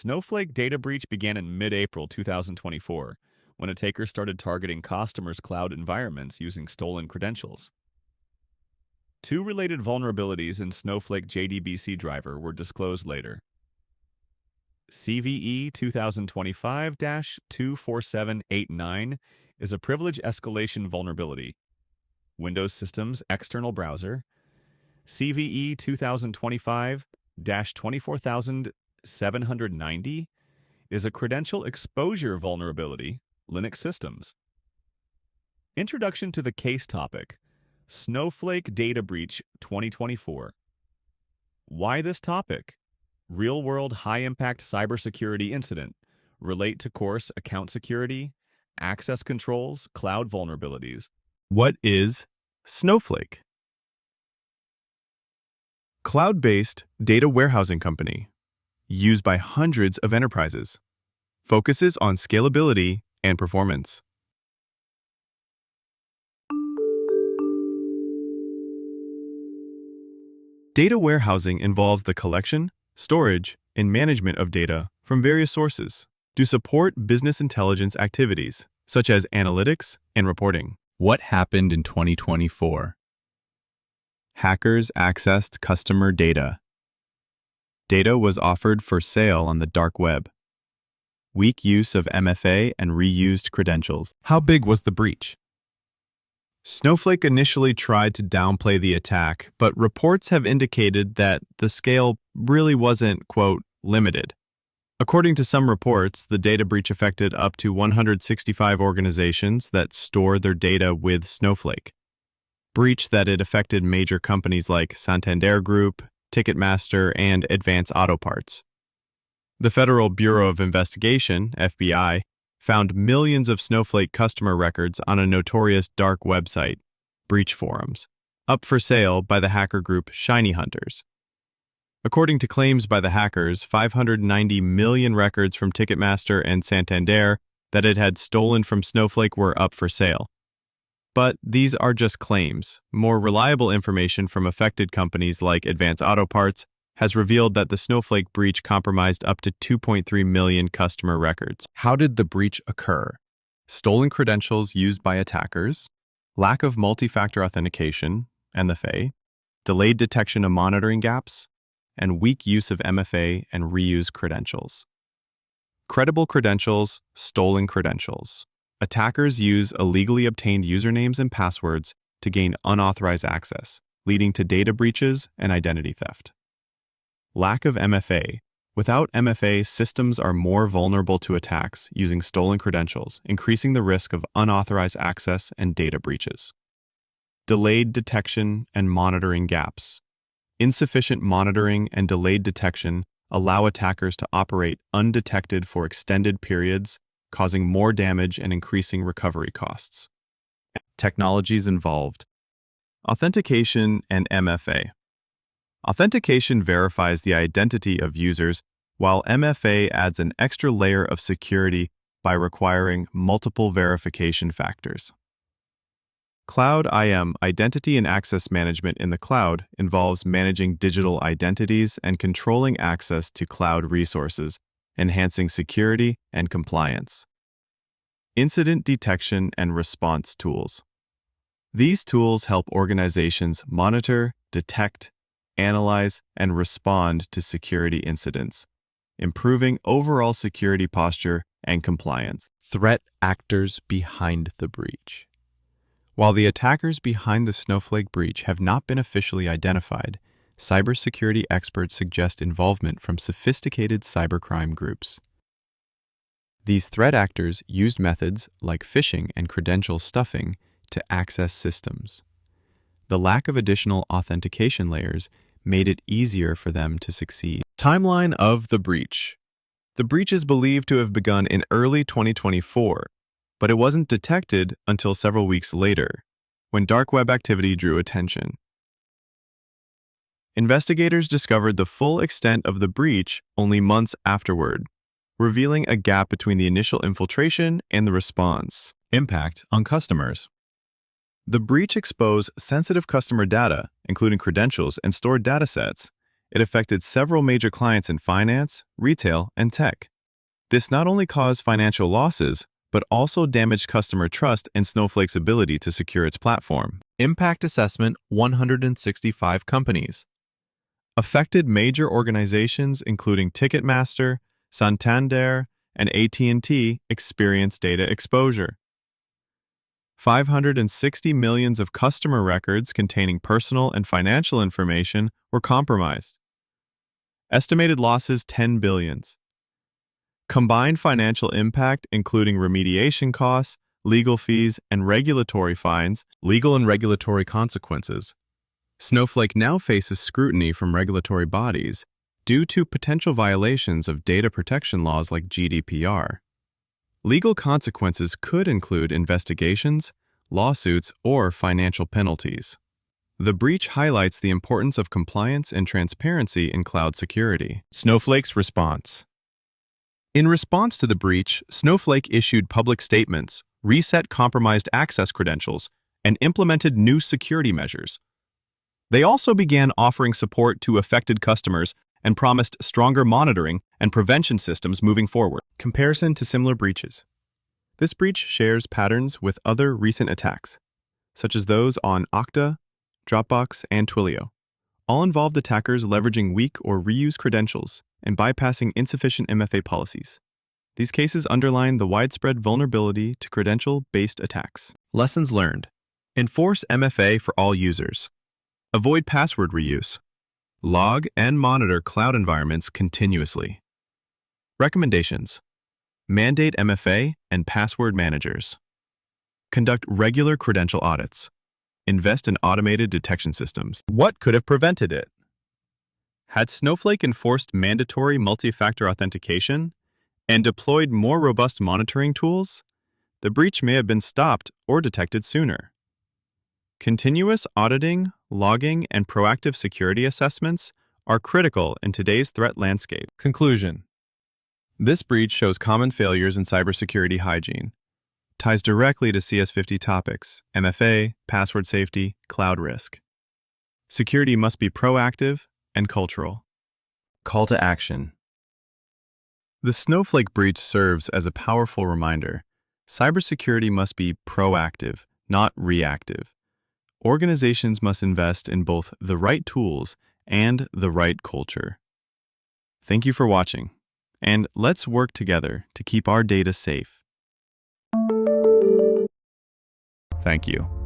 Snowflake data breach began in mid-April 2024, when attackers started targeting customers' cloud environments using stolen credentials. Two related vulnerabilities in Snowflake JDBC driver were disclosed later. CVE 2025-24789 is a privilege escalation vulnerability. Windows Systems External Browser. CVE 2025-24790 is a credential exposure vulnerability, Linux Systems. Introduction to the case topic, Snowflake Data Breach 2024. Why this topic? Real-world high-impact cybersecurity incident. Relate to course account security, access controls, cloud vulnerabilities. What is Snowflake? Cloud-based data warehousing company, used by hundreds of enterprises, focuses on scalability and performance. Data warehousing involves the collection, storage, and management of data from various sources to support business intelligence activities, such as analytics and reporting. What happened in 2024? Hackers accessed customer data. Data was offered for sale on the dark web. Weak use of MFA and reused credentials. How big was the breach? Snowflake initially tried to downplay the attack, but reports have indicated that the scale really wasn't, quote, limited. According to some reports, the data breach affected up to 165 organizations that store their data with Snowflake. Breach that it affected major companies like Santander Group, Ticketmaster, and Advance Auto Parts. The Federal Bureau of Investigation, FBI, found millions of Snowflake customer records on a notorious dark website, Breach Forums, up for sale by the hacker group Shiny Hunters. According to claims by the hackers, 590 million records from Ticketmaster and Santander that it had stolen from Snowflake were up for sale. But these are just claims. More reliable information from affected companies like Advance Auto Parts has revealed that the Snowflake breach compromised up to 2.3 million customer records. How did the breach occur? Stolen credentials used by attackers, lack of multi-factor authentication, MFA, delayed detection of monitoring gaps, and weak use of MFA and reused credentials. Credible credentials, stolen credentials. Attackers use illegally obtained usernames and passwords to gain unauthorized access, leading to data breaches and identity theft. Lack of MFA. Without MFA, systems are more vulnerable to attacks using stolen credentials, increasing the risk of unauthorized access and data breaches. Delayed detection and monitoring gaps. Insufficient monitoring and delayed detection allow attackers to operate undetected for extended periods, causing more damage and increasing recovery costs. Technologies involved. Authentication and MFA. Authentication verifies the identity of users, while MFA adds an extra layer of security by requiring multiple verification factors. Cloud IAM, Identity and Access Management in the cloud, involves managing digital identities and controlling access to cloud resources, enhancing security and compliance. Incident detection and response tools. These tools help organizations monitor, detect, analyze, and respond to security incidents, improving overall security posture and compliance. Threat actors behind the breach. While the attackers behind the Snowflake breach have not been officially identified, cybersecurity experts suggest involvement from sophisticated cybercrime groups. These threat actors used methods like phishing and credential stuffing to access systems. The lack of additional authentication layers made it easier for them to succeed. Timeline of the breach. The breach is believed to have begun in early 2024, but it wasn't detected until several weeks later, when dark web activity drew attention. Investigators discovered the full extent of the breach only months afterward, revealing a gap between the initial infiltration and the response. Impact on customers. The breach exposed sensitive customer data, including credentials and stored datasets, It affected several major clients in finance, retail, and tech. This not only caused financial losses, but also damaged customer trust in Snowflake's ability to secure its platform. Impact assessment: 165 companies. Affected major organizations including Ticketmaster, Santander, and AT&T experienced data exposure. 560 million of customer records containing personal and financial information were compromised. Estimated losses: 10 billions. Combined financial impact, including remediation costs, legal fees, and regulatory fines, legal and regulatory consequences. Snowflake now faces scrutiny from regulatory bodies due to potential violations of data protection laws like GDPR. Legal consequences could include investigations, lawsuits, or financial penalties. The breach highlights the importance of compliance and transparency in cloud security. Snowflake's response. In response to the breach, Snowflake issued public statements, reset compromised access credentials, and implemented new security measures. They also began offering support to affected customers and promised stronger monitoring and prevention systems moving forward. Comparison to similar breaches. This breach shares patterns with other recent attacks, such as those on Okta, Dropbox, and Twilio. All involved attackers leveraging weak or reused credentials and bypassing insufficient MFA policies. These cases underline the widespread vulnerability to credential-based attacks. Lessons learned. Enforce MFA for all users. Avoid password reuse. Log and monitor cloud environments continuously. Recommendations. Mandate MFA and password managers. Conduct regular credential audits. Invest in automated detection systems. What could have prevented it? Had Snowflake enforced mandatory multi-factor authentication and deployed more robust monitoring tools, the breach may have been stopped or detected sooner. Continuous auditing, logging, and proactive security assessments are critical in today's threat landscape. Conclusion. This breach shows common failures in cybersecurity hygiene, ties directly to CS50 topics: MFA, password safety, cloud risk. Security must be proactive and cultural. Call to action. The Snowflake breach serves as a powerful reminder. Cybersecurity must be proactive, not reactive. Organizations must invest in both the right tools and the right culture. Thank you for watching, and let's work together to keep our data safe. Thank you.